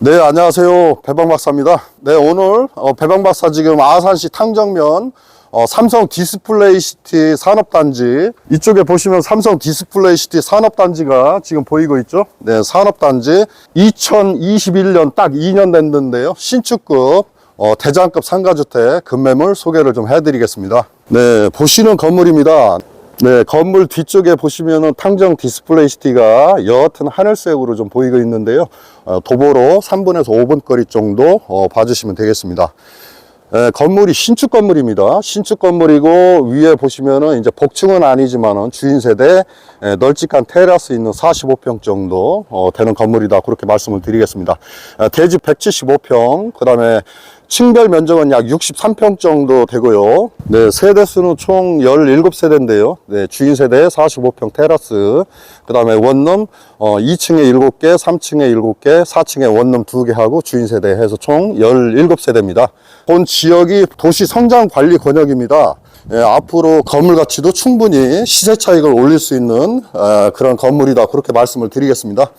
네, 안녕하세요. 배방박사입니다. 네, 오늘 배방박사 지금 아산시 탕정면 삼성 디스플레이시티 산업단지, 이쪽에 보시면 삼성 디스플레이시티 산업단지가 지금 보이고 있죠. 네, 산업단지 2021년 딱 2년 됐는데요, 신축급 대장급 상가주택 급매물 소개를 좀 해드리겠습니다. 네, 보시는 건물입니다. 네, 건물 뒤쪽에 보시면은 탕정 디스플레이시티가 옅은 하늘색으로 좀 보이고 있는데요, 도보로 3분에서 5분 거리 정도 봐주시면 되겠습니다. 건물이 신축 건물입니다. 신축 건물이고, 위에 보시면은 이제 복층은 아니지만은 주인 세대 널찍한 테라스 있는 45평 정도 되는 건물이다, 그렇게 말씀을 드리겠습니다. 대지 175평, 그 다음에 층별 면적은 약 63평 정도 되고요. 네, 세대수는 총 17세대인데요. 네, 주인 세대 45평 테라스, 그 다음에 원룸 2층에 7개, 3층에 7개, 4층에 원룸 2개 하고 주인 세대 해서 총 17세대입니다. 본 지역이 도시 성장 관리 권역입니다. 예, 앞으로 건물 가치도 충분히 시세 차익을 올릴 수 있는 그런 건물이다, 그렇게 말씀을 드리겠습니다.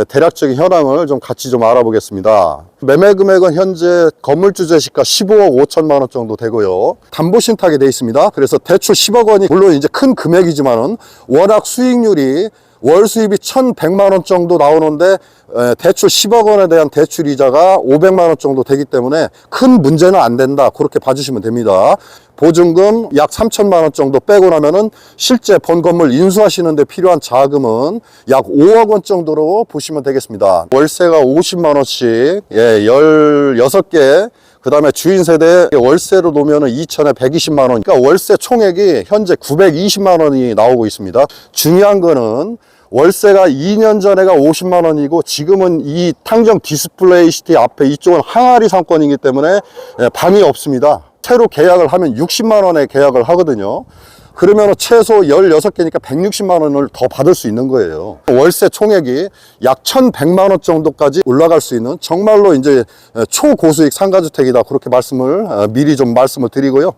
대략적인 현황을 좀 같이 좀 알아보겠습니다. 매매 금액은 현재 건물주재 시가 15억 5천만 원 정도 되고요. 담보 신탁이 되어 있습니다. 그래서 대출 10억 원이 물론 이제 큰 금액이지만은 워낙 수익률이 월 수입이 1,100만 원 정도 나오는데 대출 10억 원에 대한 대출 이자가 500만 원 정도 되기 때문에 큰 문제는 안 된다, 그렇게 봐주시면 됩니다. 보증금 약 3천만 원 정도 빼고 나면은 실제 본 건물 인수하시는 데 필요한 자금은 약 5억 원 정도로 보시면 되겠습니다. 월세가 50만 원씩 16개, 그 다음에 주인 세대 월세로 놓으면은 2천에 120만 원, 그러니까 월세 총액이 현재 920만 원이 나오고 있습니다. 중요한 거는 월세가 2년 전에가 50만 원이고 지금은 이 탕정 디스플레이시티 앞에 이쪽은 항아리 상권이기 때문에 방이 없습니다. 새로 계약을 하면 60만 원에 계약을 하거든요. 그러면 최소 16개니까 160만 원을 더 받을 수 있는 거예요. 월세 총액이 약 1,100만 원 정도까지 올라갈 수 있는 정말로 이제 초고수익 상가주택이다, 그렇게 미리 좀 말씀을 드리고요.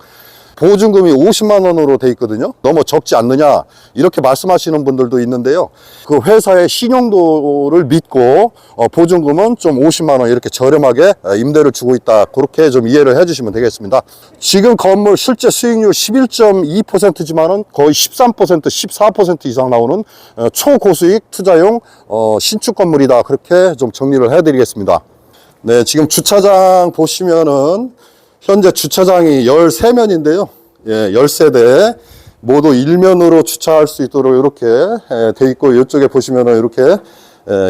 보증금이 50만 원으로 돼 있거든요. 너무 적지 않느냐, 이렇게 말씀하시는 분들도 있는데요, 그 회사의 신용도를 믿고 보증금은 좀 50만 원 이렇게 저렴하게 임대를 주고 있다, 그렇게 좀 이해를 해 주시면 되겠습니다. 지금 건물 실제 수익률 11.2%지만은 거의 13%, 14% 이상 나오는 초고수익 투자용 신축 건물이다, 그렇게 좀 정리를 해 드리겠습니다. 네, 지금 주차장 보시면은 현재 주차장이 13면인데요. 예, 10세대 모두 일면으로 주차할 수 있도록 이렇게 돼 있고, 이쪽에 보시면은 이렇게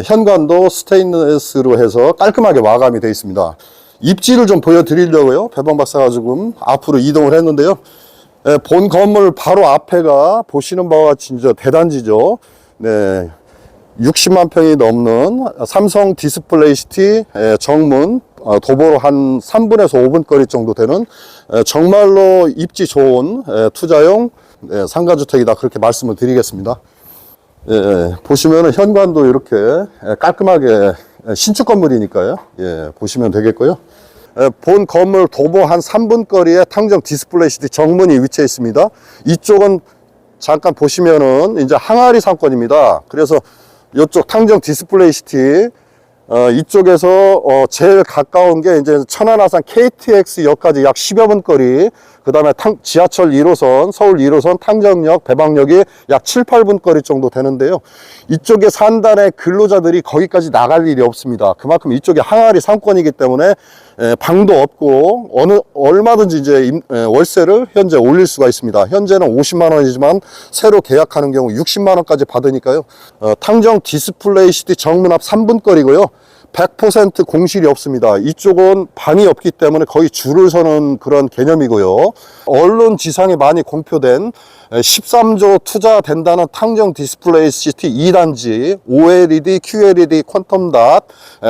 현관도 스테인리스로 해서 깔끔하게 마감이 되어 있습니다. 입지를 좀 보여드리려고요, 배방박사가 지금 앞으로 이동을 했는데요. 본 건물 바로 앞에가 보시는 바와 같이 진짜 대단지죠. 네, 60만 평이 넘는 삼성 디스플레이시티 정문, 도보로 한 3분에서 5분 거리 정도 되는 정말로 입지 좋은 투자용 상가주택이다, 그렇게 말씀을 드리겠습니다. 보시면은 현관도 이렇게 깔끔하게 신축 건물이니까요. 보시면 되겠고요. 본 건물 도보 한 3분 거리에 탕정 디스플레이시티 정문이 위치해 있습니다. 이쪽은 잠깐 보시면은 이제 항아리 상권입니다. 그래서 이쪽 탕정 디스플레이시티 이쪽에서 제일 가까운 게 이제 천안아산 KTX역까지 약 10여 분 거리, 그 다음에 지하철 1호선, 서울 1호선 탕정역, 배방역이 약 7, 8분 거리 정도 되는데요. 이쪽에 산단의 근로자들이 거기까지 나갈 일이 없습니다. 그만큼 이쪽이 항아리 상권이기 때문에 방도 없고 얼마든지 이제 월세를 현재 올릴 수가 있습니다. 현재는 50만 원이지만 새로 계약하는 경우 60만 원까지 받으니까요. 탕정 디스플레이시티 정문 앞 3분 거리고요. 100% 공실이 없습니다. 이쪽은 방이 없기 때문에 거의 줄을 서는 그런 개념이고요. 언론 지상에 많이 공표된 13조 투자된다는 탕정 디스플레이시티 2단지, OLED, QLED, 퀀텀닷,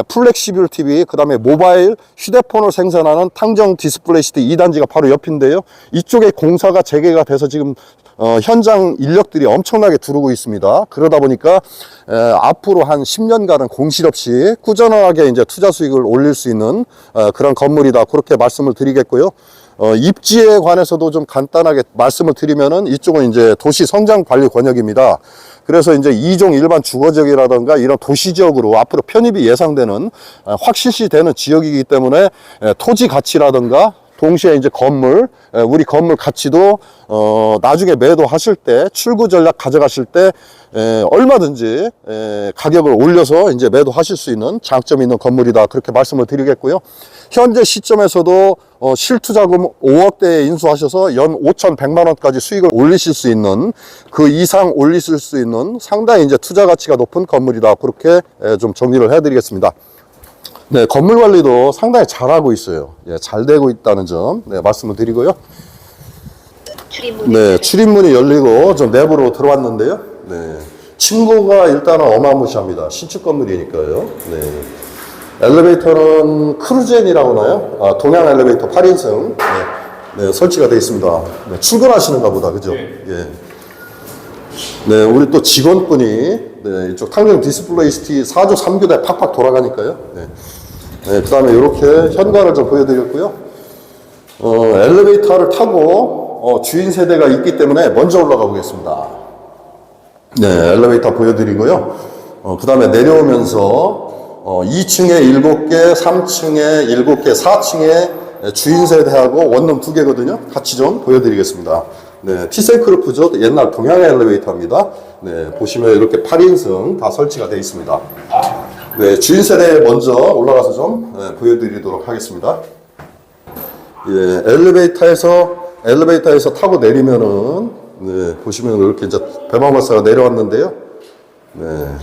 플렉시블 TV, 그 다음에 모바일 휴대폰을 생산하는 탕정 디스플레이시티 2단지가 바로 옆인데요. 이쪽에 공사가 재개가 돼서 지금 현장 인력들이 엄청나게 들어오고 있습니다. 그러다 보니까 앞으로 한 10년간은 공실 없이 꾸준하게 이제 투자 수익을 올릴 수 있는 그런 건물이다, 그렇게 말씀을 드리겠고요. 입지에 관해서도 좀 간단하게 말씀을 드리면은 이쪽은 이제 도시 성장 관리 권역입니다. 그래서 이제 2종 일반 주거지역이라든가 이런 도시지역으로 앞으로 편입이 예상되는 확실시 되는 지역이기 때문에 토지 가치라든가 동시에 이제 건물, 우리 건물 가치도 나중에 매도하실 때 출구 전략 가져가실 때 얼마든지 가격을 올려서 이제 매도하실 수 있는 장점이 있는 건물이다, 그렇게 말씀을 드리겠고요. 현재 시점에서도 실투자금 5억대에 인수하셔서 연 5,100만 원까지 수익을 올리실 수 있는, 그 이상 올리실 수 있는 상당히 이제 투자 가치가 높은 건물이다, 그렇게 좀 정리를 해드리겠습니다. 네, 건물 관리도 상당히 잘하고 있어요. 예, 잘 되고 있다는 점, 네, 말씀을 드리고요. 네, 출입문이 열리고 좀 내부로 들어왔는데요. 네, 층고가 일단은 어마무시합니다. 신축 건물이니까요. 네, 엘리베이터는 크루젠이라고 하나요? 동양 엘리베이터 8인승 네, 설치가 되어 있습니다. 네, 출근하시는가 보다, 그죠? 예. 네, 우리 또 직원분이 네, 이쪽 탕정 디스플레이 시티 4조 3교대 팍팍 돌아가니까요. 네. 네, 그 다음에 이렇게 현관을 좀 보여드렸고요. 엘리베이터를 타고 주인 세대가 있기 때문에 먼저 올라가 보겠습니다. 네, 엘리베이터 보여드리고요. 그 다음에 내려오면서 2층에 7개, 3층에 7개, 4층에 주인 세대하고 원룸 2개거든요. 같이 좀 보여드리겠습니다. 네, 티센크루프죠. 옛날 동양 엘리베이터입니다. 네, 보시면 이렇게 8인승 다 설치가 되어 있습니다. 네, 주인 세대 먼저 올라가서 좀 보여드리도록 하겠습니다. 예, 엘리베이터에서 타고 내리면은 네, 보시면 이렇게 이제 배방마사가 내려왔는데요. 네.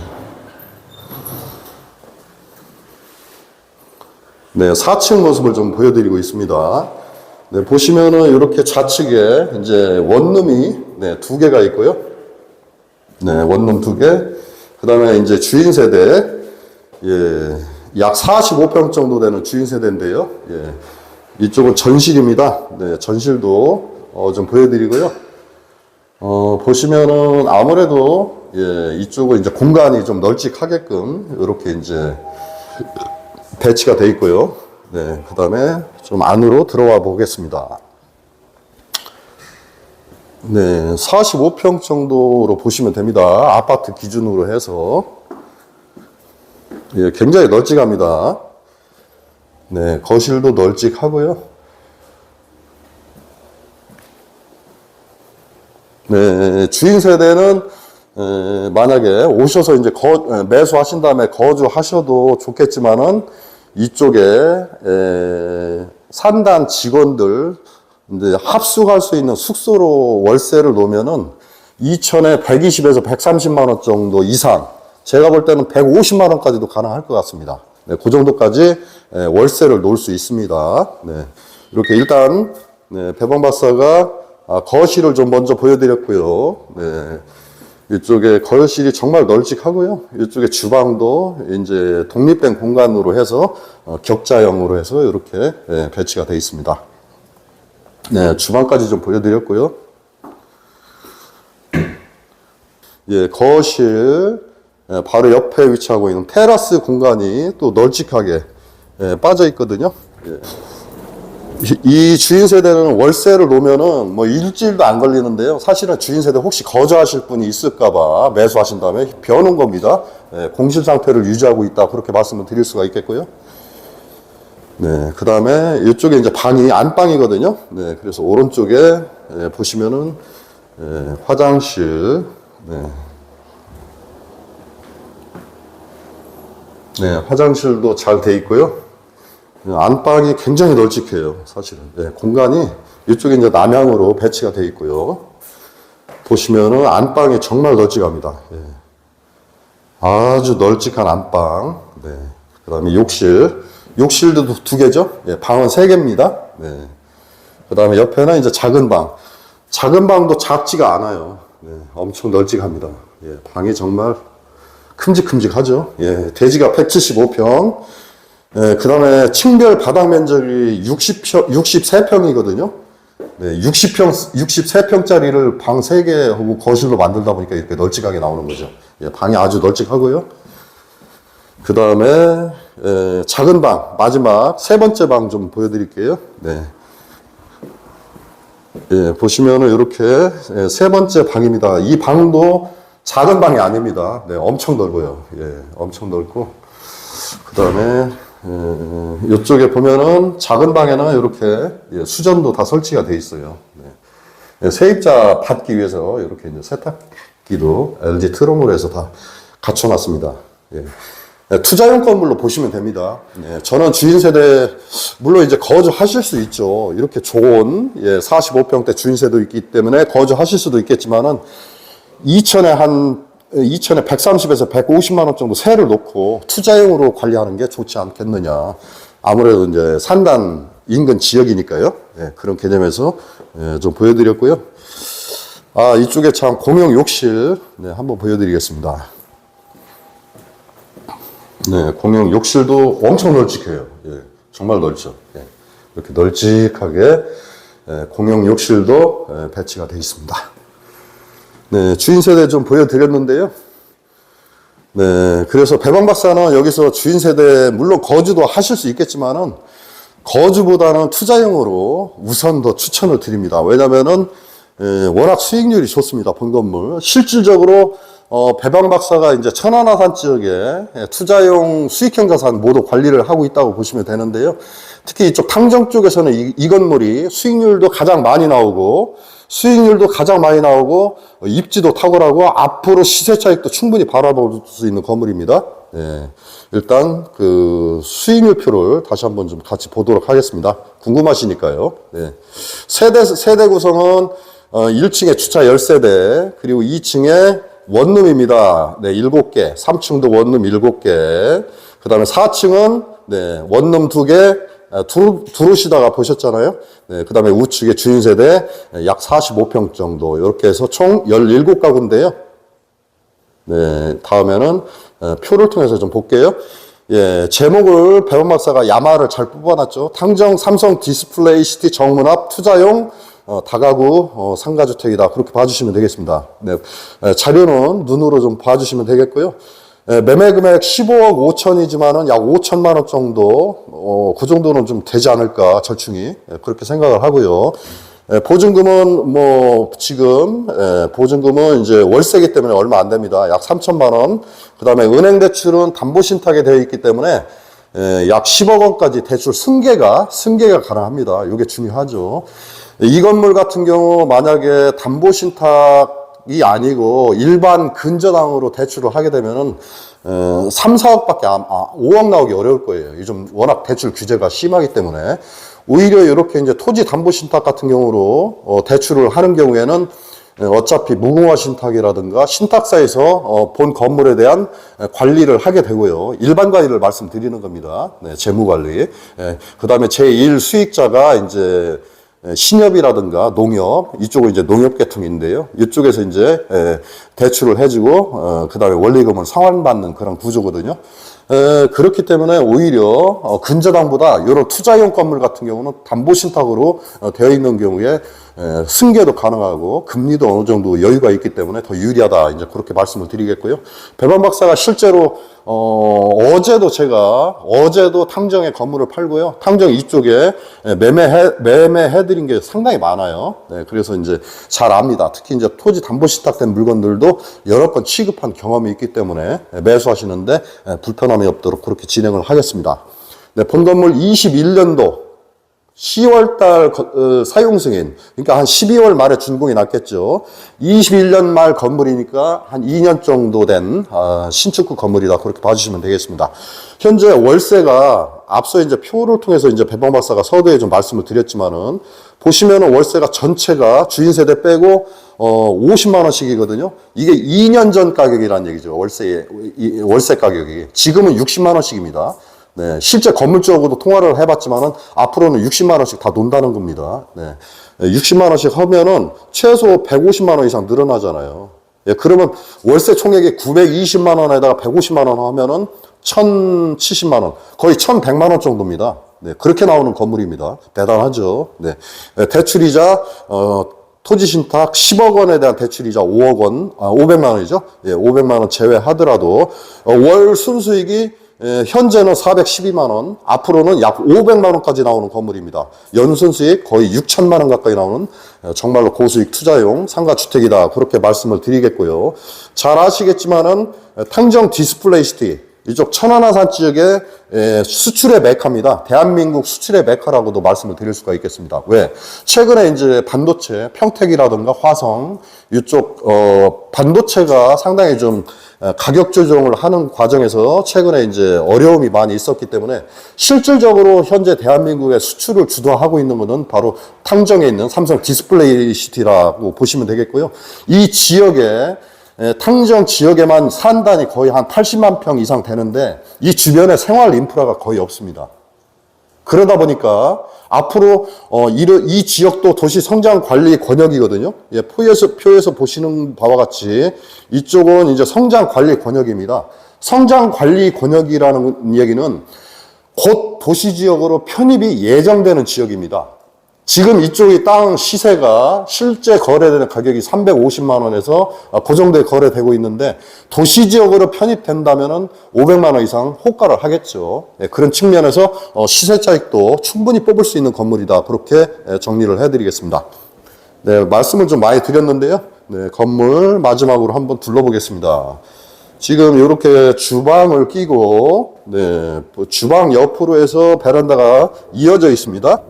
네, 4층 모습을 좀 보여드리고 있습니다. 네, 보시면은 이렇게 좌측에 이제 원룸이 네, 2개가 있고요. 네, 원룸 2개. 그 다음에 이제 주인 세대. 예, 약 45평 정도 되는 주인 세대인데요. 예, 이쪽은 전실입니다. 네, 전실도 좀 보여드리고요. 보시면은 아무래도 예, 이쪽은 이제 공간이 좀 널찍하게끔 이렇게 이제 배치가 되어 있고요. 네, 그 다음에 좀 안으로 들어와 보겠습니다. 네, 45평 정도로 보시면 됩니다. 아파트 기준으로 해서. 예, 굉장히 널찍합니다. 네, 거실도 널찍하고요. 네, 주인 세대는 만약에 오셔서 이제 매수하신 다음에 거주하셔도 좋겠지만은 이쪽에 산단 직원들 이제 합숙할 수 있는 숙소로 월세를 놓으면은 2천에 120에서 130만 원 정도 이상, 제가 볼 때는 150만 원까지도 가능할 것 같습니다. 네, 그 정도까지 월세를 놓을 수 있습니다. 네, 이렇게 일단 네, 배방박사가 거실을 좀 먼저 보여드렸고요. 네, 이쪽에 거실이 정말 널찍하고요. 이쪽에 주방도 이제 독립된 공간으로 해서 격자형으로 해서 이렇게 배치가 되어 있습니다. 네, 주방까지 좀 보여드렸고요. 예, 거실 바로 옆에 위치하고 있는 테라스 공간이 또 널찍하게 빠져 있거든요. 예. 이 주인 세대는 월세를 놓으면은 뭐 일주일도 안 걸리는데요. 사실은 주인 세대 혹시 거주하실 분이 있을까봐 매수하신 다음에 비워놓은 겁니다. 공실 상태를 유지하고 있다, 그렇게 말씀을 드릴 수가 있겠고요. 네, 그 다음에 이쪽에 이제 방이 안방이거든요. 네, 그래서 오른쪽에 보시면은 화장실. 네, 화장실도 잘 돼 있고요. 안방이 굉장히 널찍해요, 사실은. 네, 공간이 이쪽에 이제 남향으로 배치가 되어 있고요. 보시면은 안방이 정말 널찍합니다. 예. 아주 널찍한 안방. 네. 그 다음에 욕실도 2개죠. 예, 방은 3개입니다. 네. 그 다음에 옆에는 이제 작은 방. 작은 방도 작지가 않아요. 네, 엄청 널찍합니다. 예, 방이 정말 큼직큼직하죠. 예, 대지가 175평. 네, 그 다음에 층별 바닥 면적이 63평이거든요. 네, 63평짜리를 방 3개 하고 거실로 만들다 보니까 이렇게 널찍하게 나오는 거죠. 예, 방이 아주 널찍하고요. 그 다음에 작은 방, 마지막 3번째 방 좀 보여드릴게요. 네. 예, 보시면은 이렇게 예, 세 번째 방입니다. 이 방도 작은 방이 아닙니다. 네, 엄청 넓어요. 예, 엄청 넓고 그 다음에 이쪽에 보면은 작은 방에는 이렇게 예, 수전도 다 설치가 돼 있어요. 네. 예, 세입자 받기 위해서 이렇게 이제 세탁기도 LG 트럼으로 해서 다 갖춰놨습니다. 예. 네, 투자용 건물로 보시면 됩니다. 네, 저는 주인 세대, 물론 이제 거주하실 수 있죠. 이렇게 좋은, 예, 45평대 주인 세대도 있기 때문에 거주하실 수도 있겠지만은, 2천에 130에서 150만원 정도 세를 놓고 투자용으로 관리하는 게 좋지 않겠느냐. 아무래도 이제 산단 인근 지역이니까요. 예, 그런 개념에서, 예, 좀 보여드렸고요. 아, 이쪽에 참 공용 욕실, 네, 한번 보여드리겠습니다. 네, 공용 욕실도 엄청 널찍해요. 예, 정말 넓죠. 예, 이렇게 널찍하게 예, 공용 욕실도 예, 배치가 되어 있습니다. 네, 주인 세대 좀 보여드렸는데요. 네, 그래서 배방 박사는 여기서 주인 세대 물론 거주도 하실 수 있겠지만은 거주보다는 투자용으로 우선 더 추천을 드립니다. 왜냐면은 워낙 수익률이 좋습니다. 본 건물 실질적으로 배방 박사가 이제 천안아산 지역에 투자용 수익형 자산 모두 관리를 하고 있다고 보시면 되는데요. 특히 이쪽 탕정 쪽에서는 이 건물이 수익률도 가장 많이 나오고 입지도 탁월하고 앞으로 시세 차익도 충분히 바라볼 수 있는 건물입니다. 네, 일단 그 수익률표를 다시 한번 좀 같이 보도록 하겠습니다. 궁금하시니까요. 네. 세대 구성은 1층에 주차 10세대, 그리고 2층에 원룸입니다. 네, 7개. 3층도 원룸 7개. 그 다음에 4층은, 네, 원룸 2개, 들어오시다가 보셨잖아요. 네, 그 다음에 우측에 주인 세대 약 45평 정도. 이렇게 해서 총 17가구인데요. 네, 다음에는 표를 통해서 좀 볼게요. 예, 제목을 배원 박사가 야마를 잘 뽑아놨죠. 탕정 삼성 디스플레이 시티 정문 앞 투자용 다가구 상가주택이다. 그렇게 봐주시면 되겠습니다. 네, 자료는 눈으로 좀 봐주시면 되겠고요. 매매 금액 15억 5천이지만은 약 5천만 원 정도, 그 정도는 좀 되지 않을까, 절충이. 그렇게 생각을 하고요. 보증금은 보증금은 이제 월세기 때문에 얼마 안 됩니다. 약 3천만 원. 그 다음에 은행 대출은 담보신탁에 되어 있기 때문에 약 10억 원까지 대출 승계가 가능합니다. 이게 중요하죠. 이 건물 같은 경우 만약에 담보신탁이 아니고 일반 근저당으로 대출을 하게 되면은 3, 4억밖에 5억 나오기 어려울 거예요. 요즘 워낙 대출 규제가 심하기 때문에 오히려 이렇게 이제 토지 담보 신탁 같은 경우로 대출을 하는 경우에는 어차피 무궁화 신탁이라든가 신탁사에서 본 건물에 대한 관리를 하게 되고요. 일반 관리를 말씀드리는 겁니다. 네, 재무 관리. 그 다음에 제1 수익자가 이제 신협이라든가 농협, 이쪽은 이제 농협 계통인데요. 이쪽에서 이제 대출을 해주고 그 다음에 원리금을 상환받는 그런 구조거든요. 그렇기 때문에 오히려 근저당보다 이런 투자용 건물 같은 경우는 담보신탁으로 되어 있는 경우에 승계도 가능하고 금리도 어느 정도 여유가 있기 때문에 더 유리하다. 이제 그렇게 말씀을 드리겠고요. 배반 박사가 실제로 어제도 탕정에 건물을 팔고요. 탕정 이쪽에 매매해드린 게 상당히 많아요. 네, 그래서 이제 잘 압니다. 특히 이제 토지 담보신탁된 물건들도 여러 건 취급한 경험이 있기 때문에 매수하시는데 불편함이 없도록 그렇게 진행을 하겠습니다. 네, 본 건물 21년도 10월달 사용 승인, 그러니까 한 12월 말에 준공이 났겠죠. 21년 말 건물이니까 한 2년 정도 된 신축구 건물이다. 그렇게 봐주시면 되겠습니다. 현재 월세가 앞서 이제 표를 통해서 이제 배방 박사가 서두에 좀 말씀을 드렸지만은 보시면은 월세가 전체가 주인 세대 빼고 50만 원씩이거든요. 이게 2년 전 가격이란 얘기죠. 월세 가격이 지금은 60만 원씩입니다. 네, 실제 건물적으로도 통화를 해봤지만은 앞으로는 60만 원씩 다 논다는 겁니다. 네, 60만 원씩 하면은 최소 150만 원 이상 늘어나잖아요. 예, 그러면 월세 총액이 920만 원에다가 150만 원 하면은 1070만 원, 거의 1100만 원 정도입니다. 네, 그렇게 나오는 건물입니다. 대단하죠. 네, 대출이자 토지 신탁 10억 원에 대한 대출이자 5억 원, 500만 원이죠. 예, 500만 원 제외하더라도 월 순수익이 현재는 412만 원, 앞으로는 약 500만 원까지 나오는 건물입니다. 연순수익 거의 6천만 원 가까이 나오는 정말로 고수익 투자용 상가주택이다. 그렇게 말씀을 드리겠고요. 잘 아시겠지만은 탕정 디스플레이시티 이쪽 천안아산 지역의 수출의 메카입니다. 대한민국 수출의 메카라고도 말씀을 드릴 수가 있겠습니다. 왜? 최근에 이제 반도체, 평택이라든가 화성, 이쪽, 반도체가 상당히 좀 가격 조정을 하는 과정에서 최근에 이제 어려움이 많이 있었기 때문에 실질적으로 현재 대한민국의 수출을 주도하고 있는 것은 바로 탕정에 있는 삼성 디스플레이 시티라고 보시면 되겠고요. 이 지역에 탕정 지역에만 산단이 거의 한 80만 평 이상 되는데 이 주변에 생활 인프라가 거의 없습니다. 그러다 보니까 앞으로 이 지역도 도시 성장 관리 권역이거든요. 예, 표에서 보시는 바와 같이 이쪽은 이제 성장 관리 권역입니다. 성장 관리 권역이라는 얘기는 곧 도시 지역으로 편입이 예정되는 지역입니다. 지금 이쪽이 땅 시세가 실제 거래되는 가격이 350만 원에서 그 정도에 거래되고 있는데 도시지역으로 편입된다면 500만 원 이상 호가를 하겠죠. 네, 그런 측면에서 시세 차익도 충분히 뽑을 수 있는 건물이다. 그렇게 정리를 해드리겠습니다. 네, 말씀을 좀 많이 드렸는데요. 네, 건물 마지막으로 한번 둘러보겠습니다. 지금 이렇게 주방을 끼고 네, 주방 옆으로 해서 베란다가 이어져 있습니다.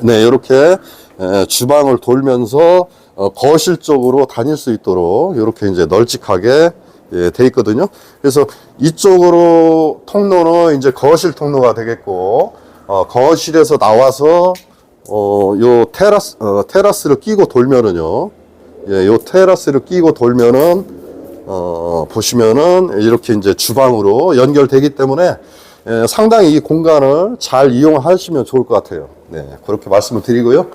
네, 이렇게 주방을 돌면서 거실 쪽으로 다닐 수 있도록 이렇게 이제 널찍하게 돼 있거든요. 그래서 이쪽으로 통로는 이제 거실 통로가 되겠고, 거실에서 나와서 요 테라스를 끼고 돌면은요, 예, 요 테라스를 끼고 돌면은 보시면은 이렇게 이제 주방으로 연결되기 때문에 상당히 이 공간을 잘 이용하시면 좋을 것 같아요. 네, 그렇게 말씀을 드리고요.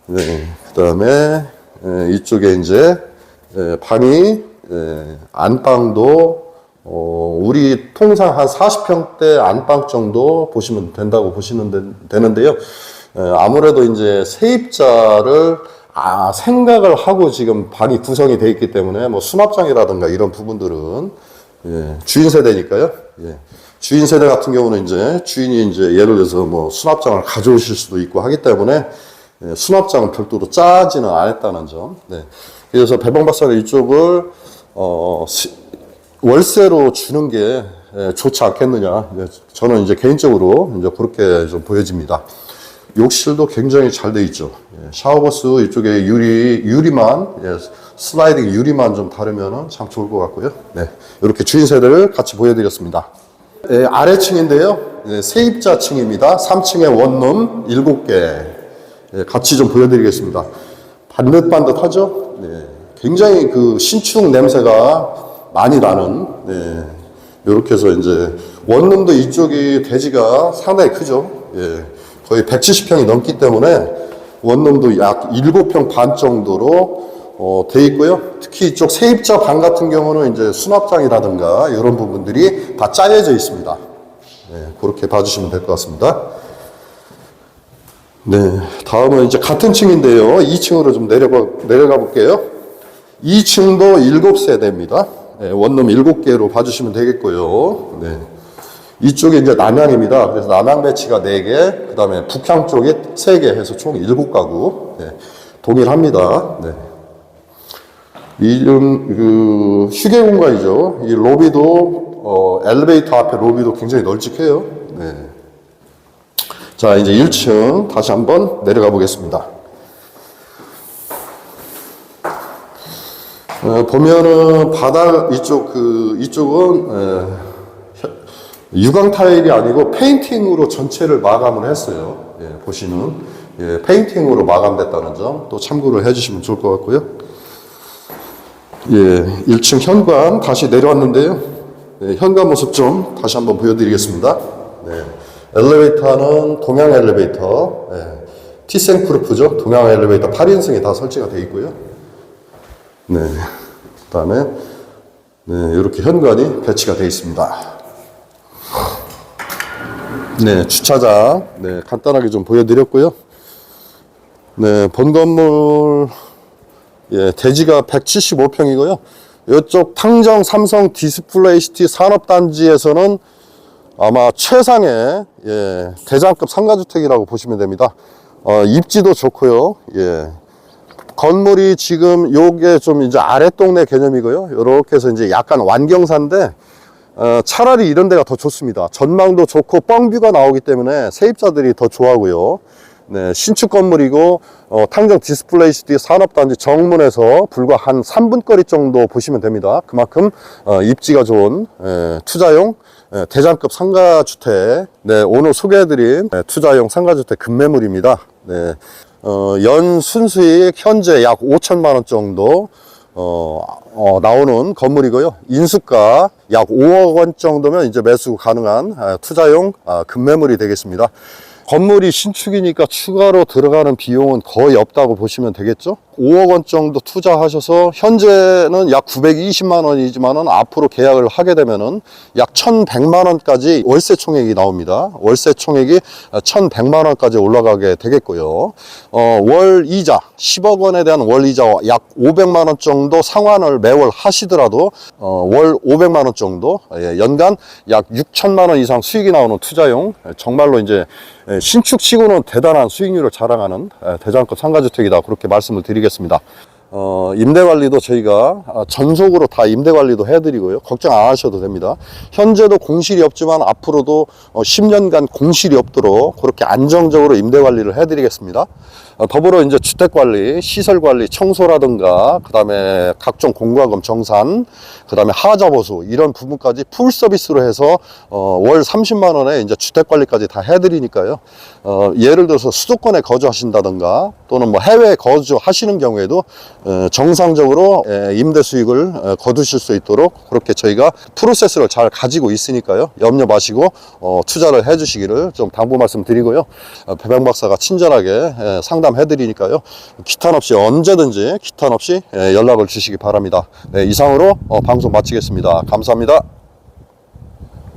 네, 그 다음에 이쪽에 이제 방이 안방도 우리 통상 한 40평대 안방 정도 보시면 된다고 보시면 되는데요. 아무래도 이제 세입자를 생각을 하고 지금 방이 구성이 되어 있기 때문에 뭐 수납장이라든가 이런 부분들은 주인 세대니까요. 예. 주인 세대 같은 경우는 이제 주인이 이제 예를 들어서 뭐 수납장을 가져오실 수도 있고 하기 때문에 수납장은 별도로 짜지는 않았다는 점. 네. 그래서 배방 박사는 이쪽을 월세로 주는 게 좋지 않겠느냐. 저는 이제 개인적으로 이제 그렇게 좀 보여집니다. 욕실도 굉장히 잘 돼 있죠. 샤워부스 이쪽에 유리만 슬라이딩 유리만 좀 다르면은 참 좋을 것 같고요. 네. 이렇게 주인 세대를 같이 보여드렸습니다. 아래층인데요. 세입자층입니다. 3층에 원룸 7개. 같이 좀 보여드리겠습니다. 반듯반듯하죠? 네. 굉장히 그 신축 냄새가 많이 나는, 네. 이렇게 해서 이제, 원룸도 이쪽이 대지가 상당히 크죠? 예. 거의 170평이 넘기 때문에, 원룸도 약 7평 반 정도로 돼 있고요. 특히 이쪽 세입자 방 같은 경우는 이제 수납장이라든가 이런 부분들이 다 짜여져 있습니다. 네, 그렇게 봐주시면 될 것 같습니다. 네, 다음은 이제 같은 층인데요. 2층으로 좀 내려가 볼게요. 2층도 7세대입니다. 네, 원룸 7개로 봐주시면 되겠고요. 네. 이쪽이 이제 남향입니다. 그래서 남향 배치가 4개, 그 다음에 북향 쪽이 3개 해서 총 7가구. 네, 동일합니다. 네. 휴게 공간이죠. 이 로비도, 엘리베이터 앞에 로비도 굉장히 널찍해요. 네. 자, 이제 1층 다시 한번 내려가 보겠습니다. 보면은 바닥, 이쪽은, 유광 타일이 아니고 페인팅으로 전체를 마감을 했어요. 예, 보시는. 예, 페인팅으로 마감됐다는 점 또 참고를 해주시면 좋을 것 같고요. 예, 1층 현관 다시 내려왔는데요. 네, 현관 모습 좀 다시 한번 보여드리겠습니다. 네, 엘리베이터는 동양 엘리베이터, 네, 티센프루프죠. 동양 엘리베이터 8인승이 다 설치가 되어 있고요. 네, 그 다음에 네, 이렇게 현관이 배치가 되어 있습니다. 네, 주차장 네, 간단하게 좀 보여드렸고요. 네, 본 건물 예, 대지가 175평이고요. 이쪽 탕정 삼성 디스플레이 시티 산업단지에서는 아마 최상의 대장급 상가주택이라고 보시면 됩니다. 입지도 좋고요. 건물이 지금 요게 좀 이제 아랫동네 개념이고요. 요렇게 해서 이제 약간 완경사인데 차라리 이런 데가 더 좋습니다. 전망도 좋고 뻥뷰가 나오기 때문에 세입자들이 더 좋아하고요. 네, 신축 건물이고 탕정 디스플레이 시티 산업단지 정문에서 불과 한 3분 거리 정도 보시면 됩니다. 그만큼 입지가 좋은 투자용 대장급 상가주택, 네, 오늘 소개해드린 투자용 상가주택 급매물입니다. 네, 연 순수익 현재 약 5천만 원 정도 나오는 건물이고요. 인수가 약 5억 원 정도면 이제 매수 가능한 투자용 급매물이 되겠습니다. 건물이 신축이니까 추가로 들어가는 비용은 거의 없다고 보시면 되겠죠. 5억 원 정도 투자하셔서 현재는 약 920만 원이지만은 앞으로 계약을 하게 되면은 약 1100만 원까지 월세 총액이 나옵니다. 월세 총액이 1100만 원까지 올라가게 되겠고요. 월 이자 10억 원에 대한 월 이자 약 500만 원 정도 상환을 매월 하시더라도 월 500만 원 정도, 연간 약 6천만 원 이상 수익이 나오는 투자용, 정말로 이제 신축치고는 대단한 수익률을 자랑하는 대장급 상가주택이다, 그렇게 말씀을 드리겠습니다. 임대관리도 저희가 전속으로 다 임대관리도 해드리고요. 걱정 안 하셔도 됩니다. 현재도 공실이 없지만 앞으로도 10년간 공실이 없도록 그렇게 안정적으로 임대관리를 해드리겠습니다. 더불어 이제 주택관리, 시설관리, 청소라든가 그 다음에 각종 공과금 정산, 그 다음에 하자보수 이런 부분까지 풀 서비스로 해서 월 30만 원에 이제 주택관리까지 다 해드리니까요. 예를 들어서 수도권에 거주하신다든가 또는 뭐 해외에 거주하시는 경우에도 정상적으로 임대 수익을 거두실 수 있도록 그렇게 저희가 프로세스를 잘 가지고 있으니까요. 염려 마시고 투자를 해 주시기를 좀 당부 말씀 드리고요. 배방 박사가 친절하게 상담해 드리니까요. 기탄 없이 언제든지 기탄 없이 연락을 주시기 바랍니다. 네, 이상으로 방송 마치겠습니다. 감사합니다.